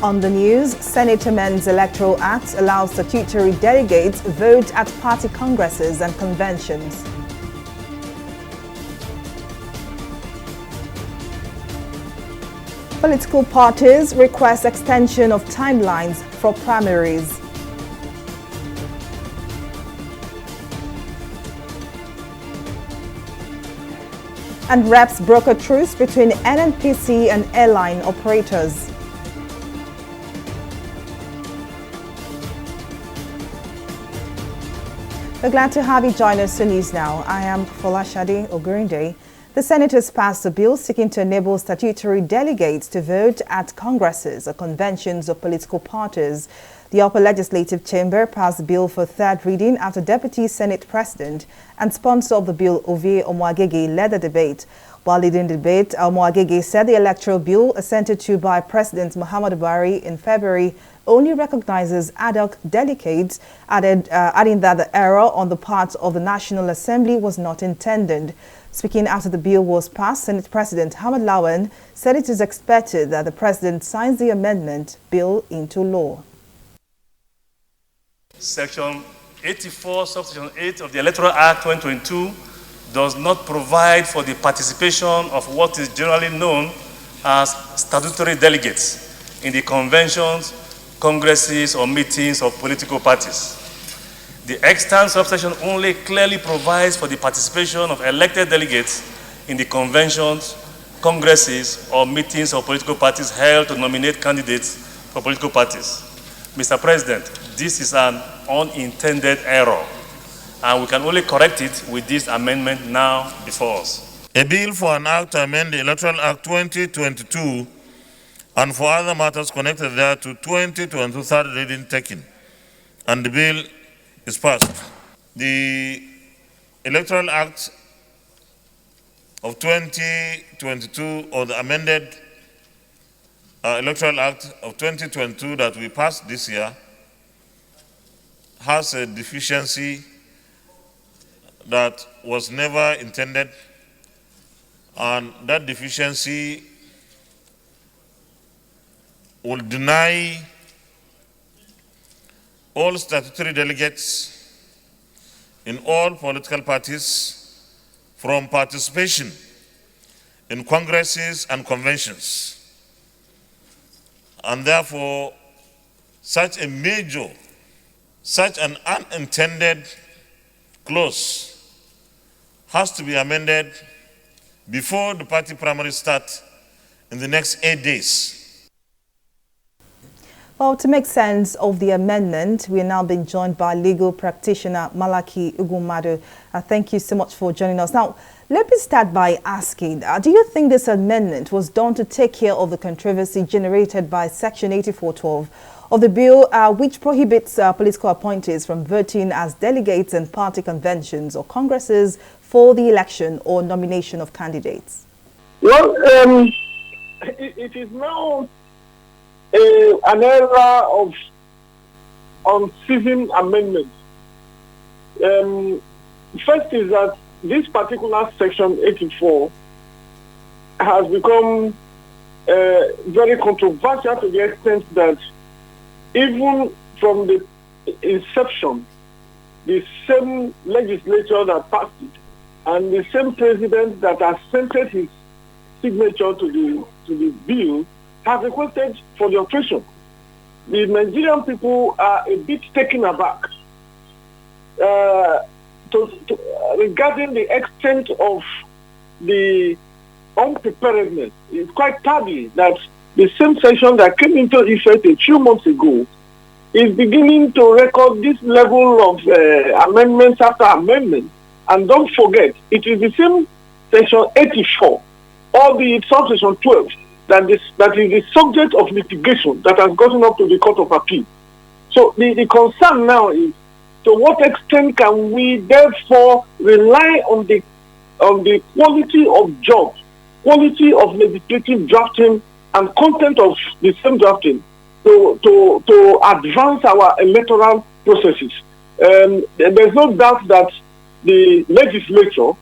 On the news, Senate amends Electoral Act allows statutory delegates vote at party congresses and conventions. Political parties request extension of timelines for primaries. And reps broker truce between NNPC and airline operators. We're glad to have you join us in News Now. I am Folashade Ogurinde. The Senate has passed a bill seeking to enable statutory delegates to vote at congresses or conventions of political parties. The Upper Legislative Chamber passed the bill for third reading after Deputy Senate President and sponsor of the bill, Ovie Omoagege, led the debate. While leading the debate, Omoagege said the electoral bill assented to by President Muhammadu Buhari in February only recognizes ad hoc delegates, adding that the error on the part of the National Assembly was not intended. Speaking after the bill was passed, Senate President Ahmed Lawan said it is expected that the President signs the amendment bill into law. Section 84, subsection 8 of the Electoral Act 2022 does not provide for the participation of what is generally known as statutory delegates in the conventions, congresses, or meetings of political parties. The extant subsection only clearly provides for the participation of elected delegates in the conventions, congresses, or meetings of political parties held to nominate candidates for political parties. Mr. President, this is an unintended error, and we can only correct it with this amendment now before us. A bill for an act to amend the Electoral Act 2022 and for other matters connected thereto 2022 third reading taken, and the bill is passed. The Electoral Act of 2022, or the amended Electoral Act of 2022 that we passed this year, has a deficiency that was never intended, and that deficiency will deny all statutory delegates in all political parties from participation in congresses and conventions. And therefore, such an unintended clause has to be amended before the party primaries start in the next 8 days. Well, to make sense of the amendment, we are now being joined by legal practitioner Malaki Ugumadu. Thank you so much for joining us. Now, let me start by asking, do you think this amendment was done to take care of the controversy generated by Section 8412 of the bill, which prohibits political appointees from voting as delegates in party conventions or congresses for the election or nomination of candidates? Well, it is now an era of unceasing amendments. First is that this particular Section 84 has become very controversial to the extent that even from the inception, the same legislature that passed it and the same president that assented his signature to the bill have requested for the operation. The Nigerian people are a bit taken aback regarding the extent of the unpreparedness. It's quite tardy that the same section that came into effect a few months ago is beginning to record this level of amendments after amendment. And don't forget, it is the same Section 84 or the subsection 12 that is the subject of litigation that has gotten up to the Court of Appeal. So the concern now is, to what extent can we therefore rely on the quality of jobs, quality of legislative drafting, and content of the same drafting to advance our electoral processes? There's no doubt that the legislature,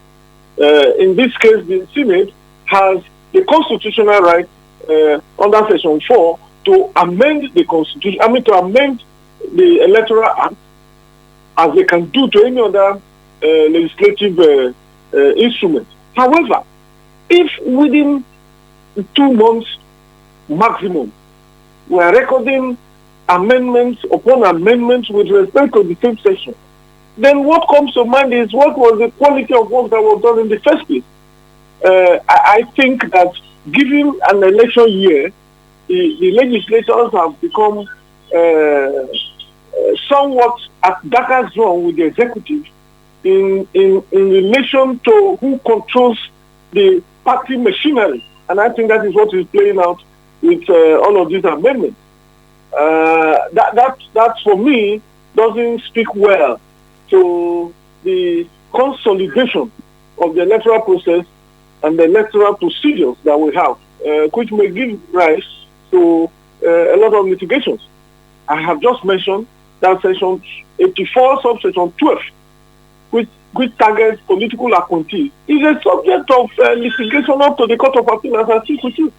in this case the Senate, has the constitutional right under Section 4 to amend the constitution. To amend the Electoral Act, as they can do to any other legislative instrument. However, if within 2 months maximum we are recording amendments upon amendments with respect to the same section, then what comes to mind is, what was the quality of work that was done in the first place? I think that given an election year, the legislators have become somewhat at darker zone with the executive in relation to who controls the party machinery. And I think that is what is playing out with all of these amendments. That for me doesn't speak well to the consolidation of the electoral process and the electoral procedures that we have, which may give rise to a lot of litigations. I have just mentioned that Section 84, subsection 12, which targets political appointees, is a subject of litigation up to the Court of Appeal, as I speak with you.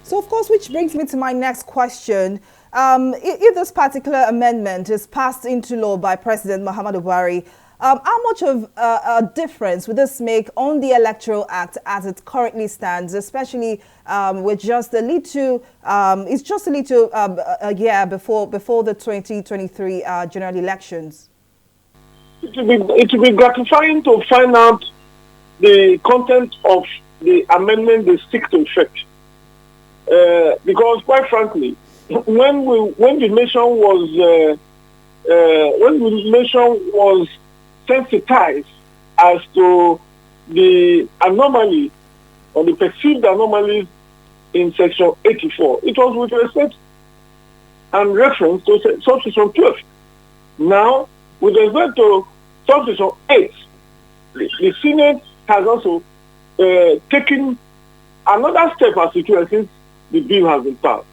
So, of course, which brings me to my next question. If this particular amendment is passed into law by President Muhammadu Buhari, how much of a difference would this make on the Electoral Act as it currently stands, especially with just a little, it's just a little a year before the 2023 general elections? It will be gratifying to find out the content of the amendment they seek to effect. Because, quite frankly, when the nation was sensitized as to the anomaly or the perceived anomalies in Section 84, it was with respect and reference to subsection 12. Now, with respect to subsection 8, the Senate has also taken another step, as it were, since the bill has been passed,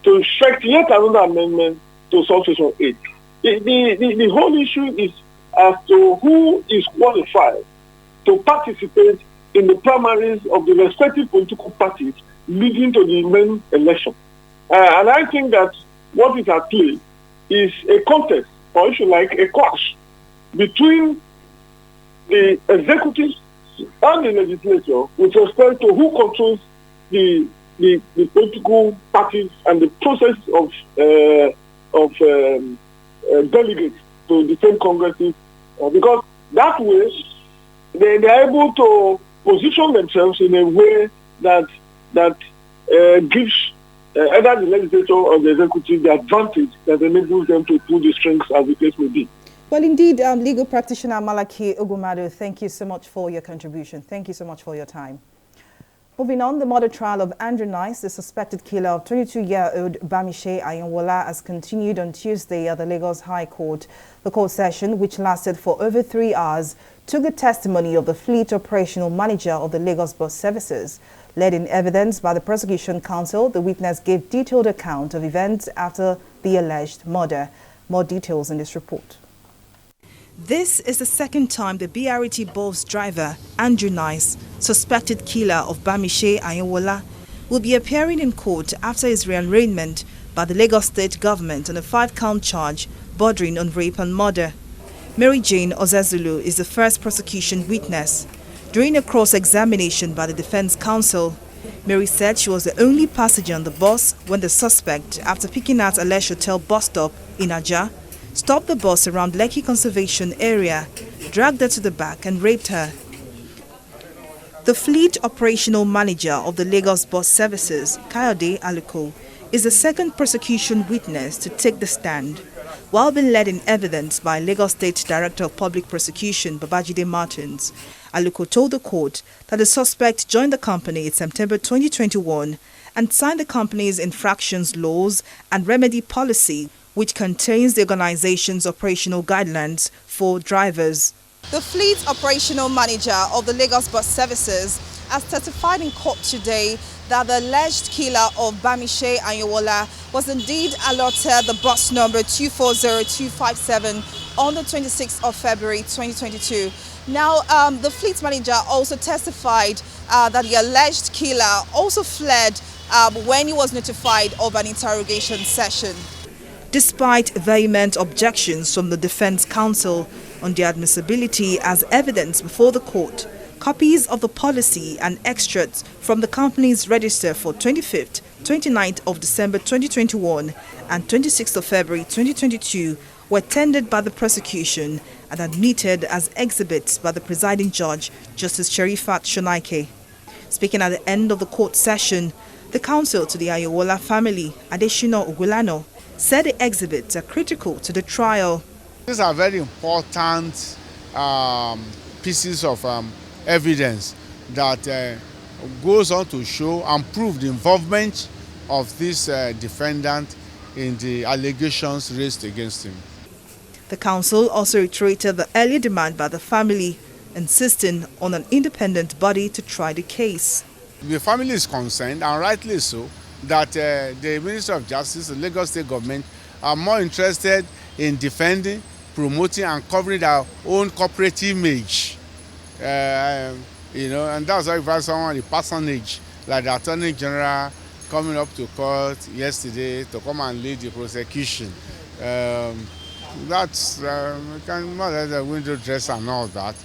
to effect yet another amendment to subsection 8. The whole issue is as to who is qualified to participate in the primaries of the respective political parties leading to the main election. And I think that what is at play is a contest, or if you like, a clash between the executive and the legislature with respect to who controls the political parties and the process of delegates to the same congresses, because that way they are able to position themselves in a way that gives either the legislature or the executive the advantage that enables them to pull the strings, as the case may be. Well, indeed, legal practitioner Malaki Ogumadu, thank you so much for your contribution. Thank you so much for your time. Moving on, the murder trial of Andrew Nice, the suspected killer of 22-year-old Bamise Ayanwola, has continued on Tuesday at the Lagos High Court. The court session, which lasted for over 3 hours, took the testimony of the fleet operational manager of the Lagos Bus Services. Led in evidence by the prosecution counsel, the witness gave detailed account of events after the alleged murder. More details in this report. This is the second time the BRT bus driver, Andrew Nice, suspected killer of Bamise Ayanwola, will be appearing in court after his rearraignment by the Lagos State government on a 5-count charge bordering on rape and murder. Mary Jane Ozezulu is the first prosecution witness. During a cross-examination by the defense counsel, Mary said she was the only passenger on the bus when the suspect, after picking out Alesh Hotel bus stop in Ajah, stopped the bus around Lekki Conservation Area, dragged her to the back and raped her. The fleet operational manager of the Lagos Bus Services, Kayode Aluko, is the second prosecution witness to take the stand. While being led in evidence by Lagos State Director of Public Prosecution, Babajide Martins, Aluko told the court that the suspect joined the company in September 2021 and sign the company's infractions laws and remedy policy, which contains the organization's operational guidelines for drivers. The fleet operational manager of the Lagos Bus Services has testified in court today that the alleged killer of Bamise Anyowola was indeed allotted the bus number 240257 on the 26th of February 2022. Now, the fleet manager also testified that the alleged killer also fled when he was notified of an interrogation session. Despite vehement objections from the Defense Counsel on the admissibility as evidence before the court, copies of the policy and extracts from the company's register for 25th, 29th of December 2021 and 26th of February 2022 were tendered by the prosecution and admitted as exhibits by the presiding judge, Justice Sherifat Shonaike. Speaking at the end of the court session, the counsel to the Anyowola family, Adeshina Ogulano, said the exhibits are critical to the trial. These are very important pieces of evidence that goes on to show and prove the involvement of this defendant in the allegations raised against him. The counsel also reiterated the earlier demand by the family, insisting on an independent body to try the case. The family is concerned, and rightly so, that the Minister of Justice, the Lagos State government, are more interested in defending, promoting, and covering their own corporate image. And that's why we have someone, the personage, like the Attorney General, coming up to court yesterday to come and lead the prosecution. That's kind of the window dress and all that.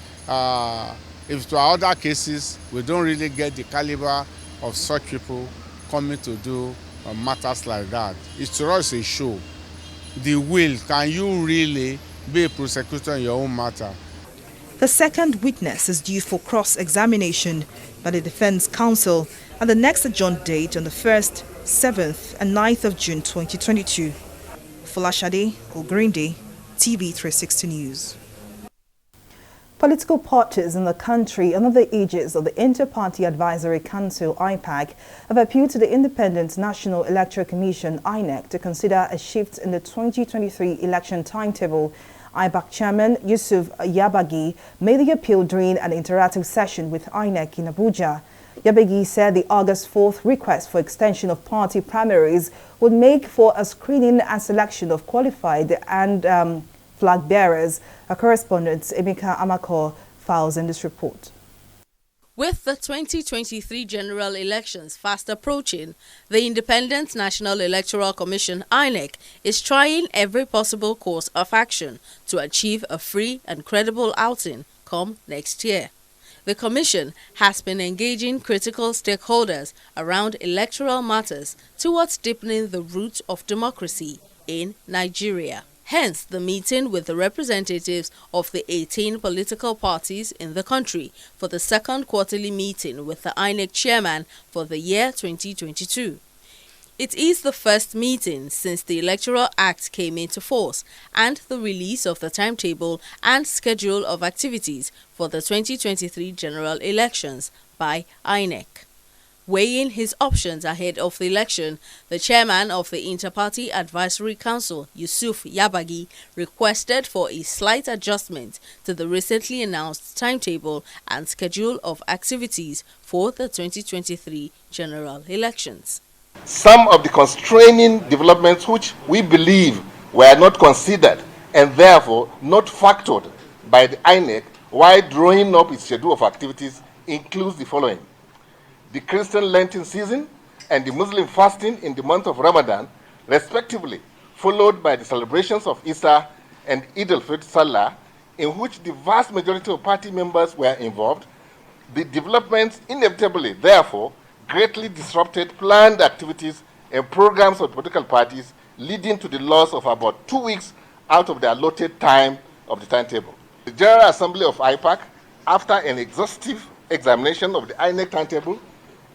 If to our other cases, we don't really get the caliber of such people coming to do matters like that. It's to us a show. The will, can you really be a prosecutor in your own matter? The second witness is due for cross-examination by the Defense Counsel at the next adjourned date on the 1st, 7th and 9th of June 2022. Folashade Ogrinde, TV 360 News. Political parties in the country under the aegis of the Inter-Party Advisory Council (IPAC) have appealed to the Independent National Electoral Commission (INEC) to consider a shift in the 2023 election timetable. IPAC Chairman Yusuf Yabagi made the appeal during an interactive session with INEC in Abuja. Yabagi said the August 4th request for extension of party primaries would make for a screening and selection of qualified and flag bearers. Our correspondent Emeka Amako files in this report. With the 2023 general elections fast approaching, the Independent National Electoral Commission (INEC) is trying every possible course of action to achieve a free and credible outing come next year. The Commission has been engaging critical stakeholders around electoral matters towards deepening the roots of democracy in Nigeria. Hence, the meeting with the representatives of the 18 political parties in the country for the second quarterly meeting with the INEC chairman for the year 2022. It is the first meeting since the Electoral Act came into force and the release of the timetable and schedule of activities for the 2023 general elections by INEC. Weighing his options ahead of the election, the chairman of the Inter-Party Advisory Council, Yusuf Yabagi, requested for a slight adjustment to the recently announced timetable and schedule of activities for the 2023 general elections. Some of the constraining developments which we believe were not considered and therefore not factored by the INEC while drawing up its schedule of activities includes the following: the Christian Lenten season and the Muslim fasting in the month of Ramadan, respectively, followed by the celebrations of Easter and Eid al-Fitr Salah, in which the vast majority of party members were involved. The developments inevitably, therefore, greatly disrupted planned activities and programs of political parties, leading to the loss of about 2 weeks out of the allotted time of the timetable. The General Assembly of IPAC, after an exhaustive examination of the INEC timetable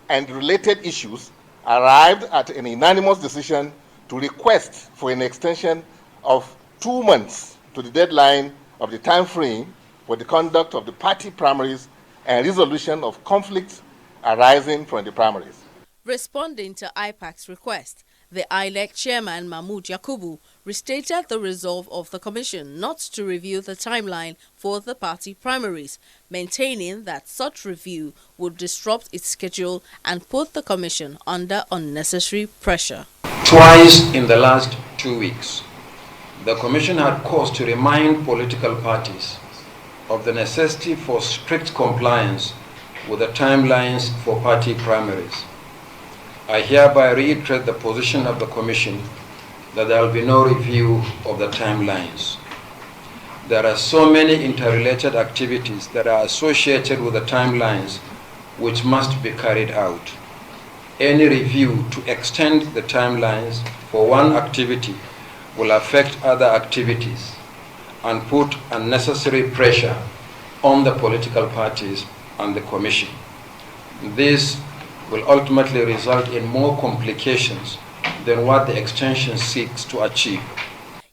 and related issues, arrived at an unanimous decision to request for an extension of 2 months to the deadline of the time frame for the conduct of the party primaries and resolution of conflicts arising from the primaries. Responding to IPAC's request, the INEC chairman Mahmood Yakubu restated the resolve of the commission not to review the timeline for the party primaries, maintaining that such review would disrupt its schedule and put the commission under unnecessary pressure. Twice in the last 2 weeks, the commission had cause to remind political parties of the necessity for strict compliance with the timelines for party primaries. I hereby reiterate the position of the Commission that there will be no review of the timelines. There are so many interrelated activities that are associated with the timelines which must be carried out. Any review to extend the timelines for one activity will affect other activities and put unnecessary pressure on the political parties and the Commission. This will ultimately result in more complications than what the extension seeks to achieve.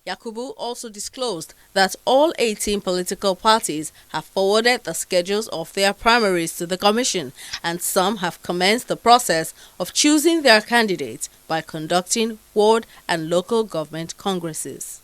Yakubu also disclosed that all 18 political parties have forwarded the schedules of their primaries to the commission, and some have commenced the process of choosing their candidates by conducting ward and local government congresses.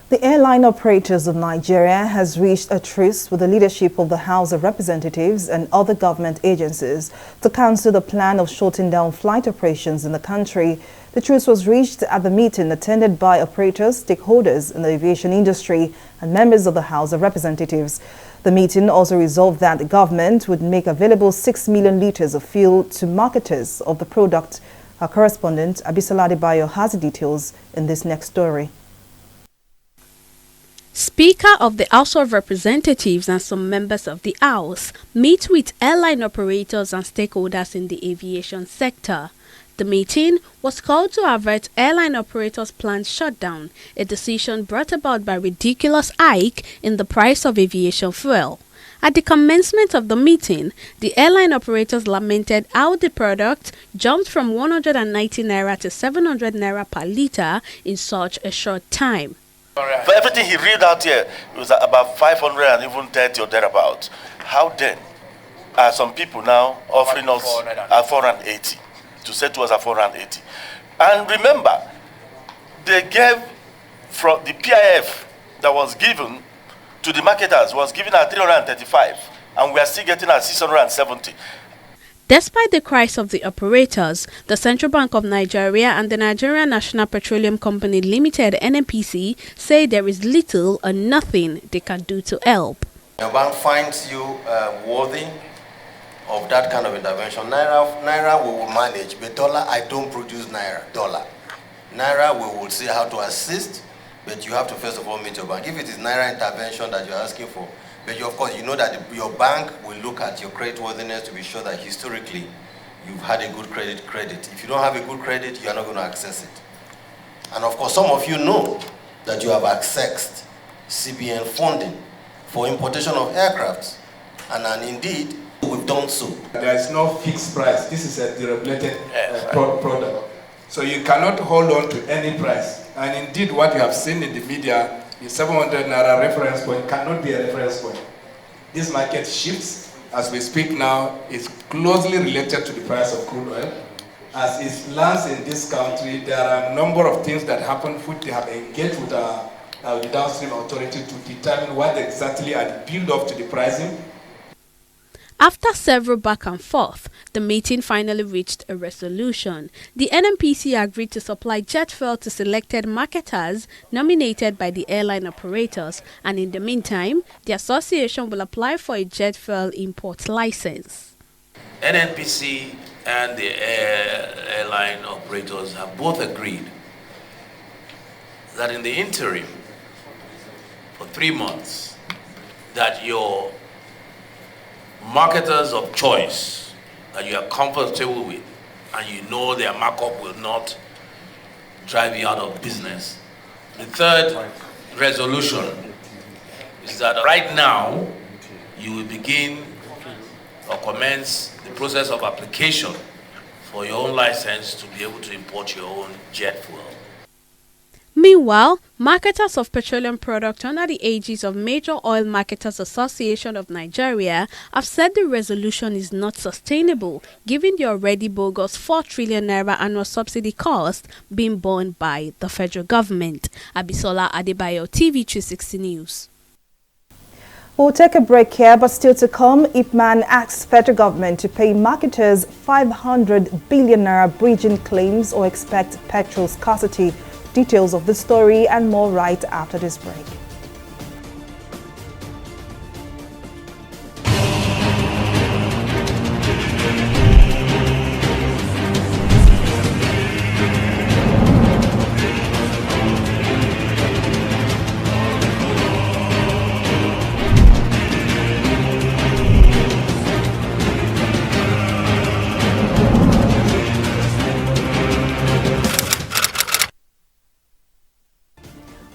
The Airline Operators of Nigeria has reached a truce with the leadership of the House of Representatives and other government agencies to cancel the plan of shutting down flight operations in the country. The truce was reached at the meeting attended by operators, stakeholders in the aviation industry, and members of the House of Representatives. The meeting also resolved that the government would make available 6 million litres of fuel to marketers of the product. Our correspondent Abisola Adebayo has the details in this next story. Speaker of the House of Representatives and some members of the House meet with airline operators and stakeholders in the aviation sector. The meeting was called to avert airline operators' planned shutdown, a decision brought about by ridiculous hike in the price of aviation fuel. At the commencement of the meeting, the airline operators lamented how the product jumped from 190 naira to 700 naira per litre in such a short time. For everything he read out here, it was about 530 or thereabouts. How then are some people now offering us 480 to say to us at 480? And remember, they gave from the PIF that was given to the marketers was given at 335, and we are still getting at 670. Despite the cries of the operators, the Central Bank of Nigeria and the Nigerian National Petroleum Company Limited (NNPC) say there is little or nothing they can do to help. Your bank finds you worthy of that kind of intervention. Naira we will manage, but dollar, I don't produce dollar. Naira we will see how to assist, but you have to first of all meet your bank. If it is Naira intervention that you're asking for, but of course, you know that your bank will look at your creditworthiness to be sure that historically you've had a good credit. If you don't have a good credit, you are not going to access it. And of course, some of you know that you have accessed CBN funding for importation of aircrafts. And indeed, we've done so. There is no fixed price. This is a deregulated product. So you cannot hold on to any price. And indeed, what you have seen in the media, the 700 naira reference point cannot be a reference point. This market shifts as we speak now is closely related to the price of crude oil. As it lands in this country, there are a number of things that happen which they have engaged with the downstream authority to determine what exactly are the build-up to the pricing. After several back and forth, the meeting finally reached a resolution. The NNPC agreed to supply jet fuel to selected marketers nominated by the airline operators, and in the meantime, the association will apply for a jet fuel import license. NNPC and the airline operators have both agreed that in the interim, for 3 months, that your marketers of choice that you are comfortable with and you know their markup will not drive you out of business. The third resolution is that right now you will begin or commence the process of application for your own license to be able to import your own jet fuel. Meanwhile, marketers of petroleum products under the aegis of Major Oil Marketers Association of Nigeria have said the resolution is not sustainable, given the already bogus 4 trillion naira annual subsidy cost being borne by the federal government. Abisola Adebayo, TV360 News. We'll take a break here, but still to come, IPMAN asks federal government to pay marketers 500 billion naira bridging claims or expect petrol scarcity. Details of the story and more right after this break.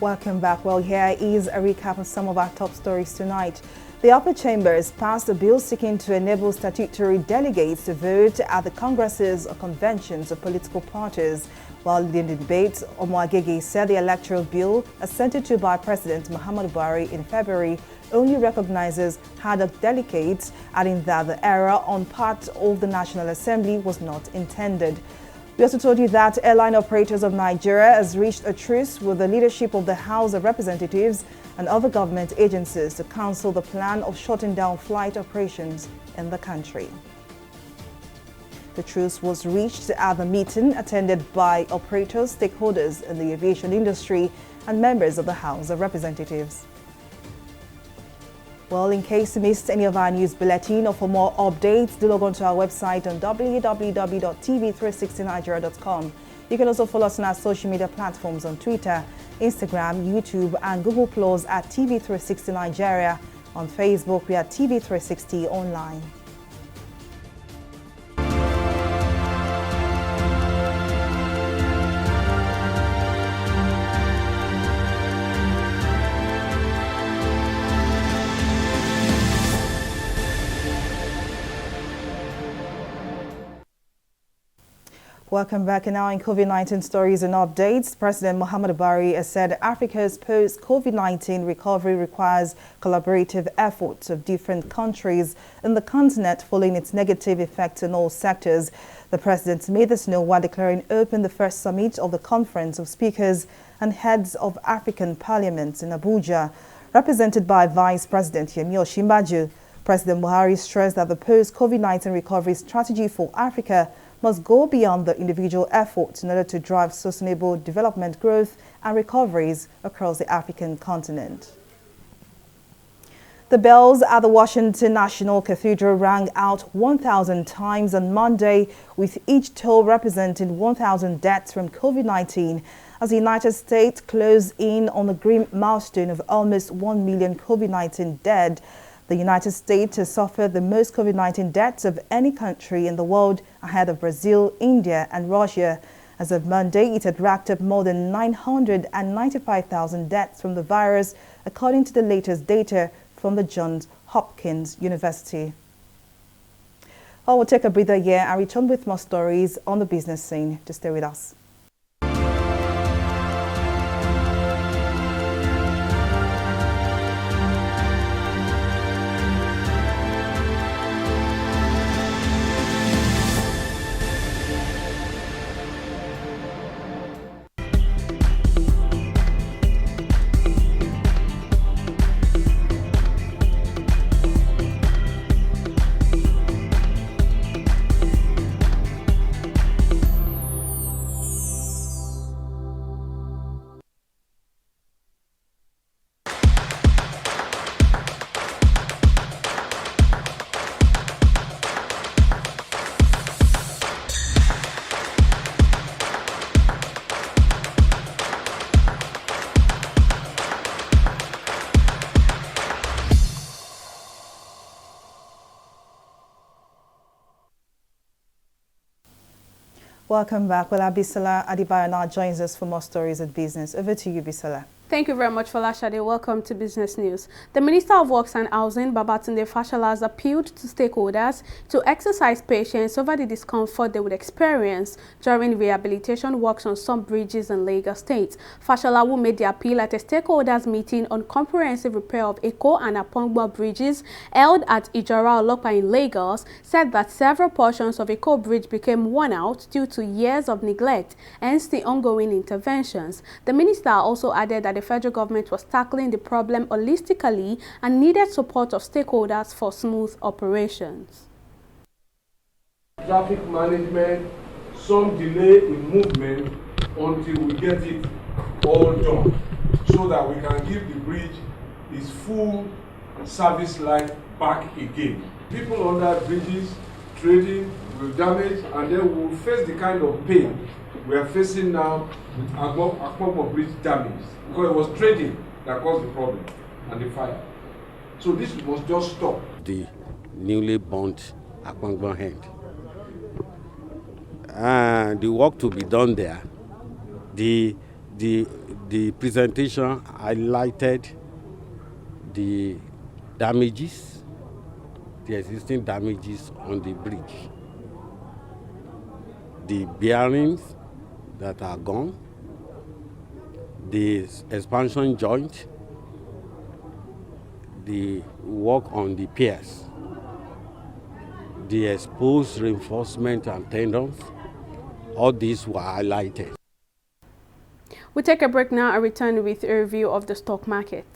Welcome back. Well, here is a recap of some of our top stories tonight. The upper chambers passed a bill seeking to enable statutory delegates to vote at the congresses or conventions of political parties. While in the debate, Omo Agege said the electoral bill, assented to by President Muhammadu Buhari in February, only recognizes ad hoc delegates, adding that the error on part of the National Assembly was not intended. We also told you that Airline Operators of Nigeria has reached a truce with the leadership of the House of Representatives and other government agencies to cancel the plan of shutting down flight operations in the country. The truce was reached at the meeting attended by operators, stakeholders in the aviation industry, and members of the House of Representatives. Well, in case you missed any of our news bulletin or for more updates, do log on to our website on www.tv360nigeria.com. You can also follow us on our social media platforms on Twitter, Instagram, YouTube, and Google Plus at TV360 Nigeria. On Facebook, we are TV360 Online. Welcome back. And now in COVID-19 stories and updates, President Muhammadu Buhari has said Africa's post-COVID-19 recovery requires collaborative efforts of different countries in the continent following its negative effects in all sectors. The president made this known while declaring open the first summit of the Conference of Speakers and Heads of African Parliaments in Abuja. Represented by Vice President Yemi Osinbajo, President Buhari stressed that the post-COVID-19 recovery strategy for Africa must go beyond the individual efforts in order to drive sustainable development growth and recoveries across the African continent. The bells at the Washington National Cathedral rang out 1,000 times on Monday, with each toll representing 1,000 deaths from COVID-19 as the United States closed in on the grim milestone of almost 1 million COVID-19 dead. The United States has suffered the most COVID-19 deaths of any country in the world, ahead of Brazil, India, and Russia. As of Monday, it had racked up more than 995,000 deaths from the virus, according to the latest data from the Johns Hopkins University. I will take a breather here and return with more stories on the business scene. Just stay with us. Welcome back. Well, Abisola Adebayo now joins us for more stories of business. Over to you, Bisola. Thank you very much, Folashade. Welcome to Business News. The Minister of Works and Housing, Babatunde Fashola, has appealed to stakeholders to exercise patience over the discomfort they would experience during rehabilitation works on some bridges in Lagos State. Fashola, who made the appeal at a stakeholders meeting on comprehensive repair of Eko and Apongbo bridges held at Ijora Olopa in Lagos, said that several portions of Eko Bridge became worn out due to years of neglect, hence the ongoing interventions. The minister also added that the federal government was tackling the problem holistically and needed support of stakeholders for smooth operations. Traffic management, some delay in movement until we get it all done, so that we can give the bridge its full service life back again. People under bridges, trading will damage, and then we will face the kind of pain we are facing now with Akpogbo bridge damage, because it was trading that caused the problem and the fire. So this must just stop. The newly burnt Akpogbo end. And the work to be done there, the presentation highlighted the damages, the existing damages on the bridge, the bearings that are gone, the expansion joint, the work on the piers, the exposed reinforcement and tendons, all these were highlighted. We take a break now and return with a review of the stock market.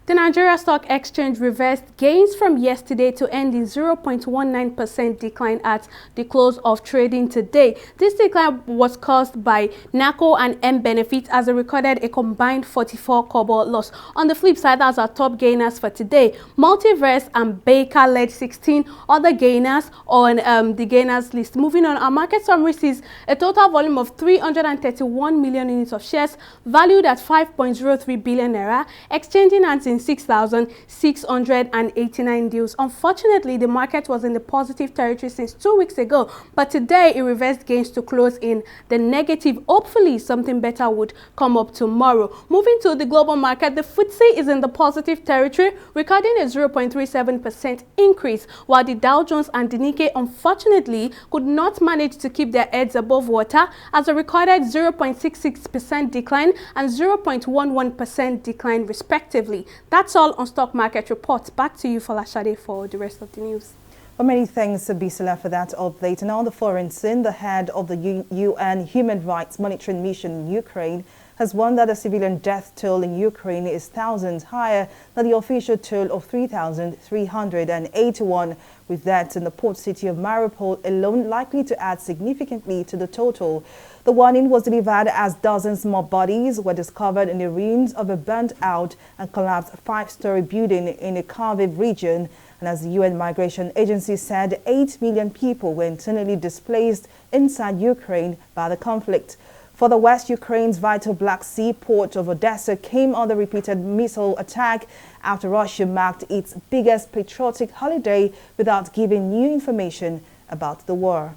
The Nigeria Stock Exchange reversed gains from yesterday to end in 0.19% decline at the close of trading today. This decline was caused by NACO and M-Benefit, as they recorded a combined 44 kobo loss. On the flip side, that's our top gainers for today. Multiverse and Baker led 16 other gainers on the gainers list. Moving on, our market summary sees a total volume of 331 million units of shares valued at 5.03 billion naira, exchanging hands in 6,689 deals. Unfortunately, the market was in the positive territory since 2 weeks ago, but today it reversed gains to close in the negative. Hopefully, something better would come up tomorrow. Moving to the global market, the FTSE is in the positive territory, recording a 0.37% increase, while the Dow Jones and the Nikkei unfortunately could not manage to keep their heads above water, as they recorded 0.66% decline and 0.11% decline respectively. That's all on Stock Market Report. Back to you, Folashade, for the rest of the news. Well, many thanks, Bisala, for that update. And on the foreign scene, the head of the UN Human Rights Monitoring Mission in Ukraine has warned that the civilian death toll in Ukraine is thousands higher than the official toll of 3,381, with deaths in the port city of Mariupol alone likely to add significantly to the total. The warning was delivered as dozens more bodies were discovered in the ruins of a burnt-out and collapsed 5-story building in the Kharkiv region. And as the UN Migration Agency said, 8 million people were internally displaced inside Ukraine by the conflict. For the West Ukraine's vital Black Sea port of Odessa came under repeated missile attack after Russia marked its biggest patriotic holiday without giving new information about the war.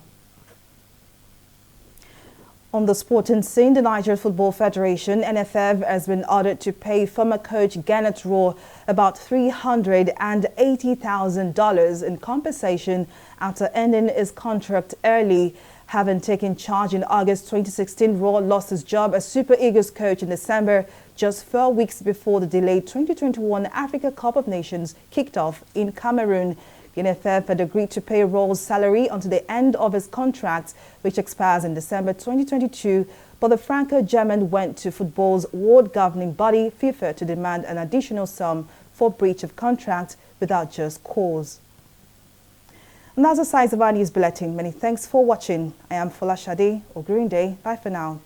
On the sporting scene, the Nigeria Football Federation, NFF, has been ordered to pay former coach Gannett Rowe about $380,000 in compensation after ending his contract early. Having taken charge in August 2016, Rowe lost his job as Super Eagles coach in December, just 4 weeks before the delayed 2021 Africa Cup of Nations kicked off in Cameroon. The NFF had agreed to pay Rowe's salary until the end of his contract, which expires in December 2022, but the Franco-German went to football's world governing body, FIFA, to demand an additional sum for breach of contract without just cause. And that's the size of our news bulletin. Many thanks for watching. I am Folashade Ogurinde. Bye for now.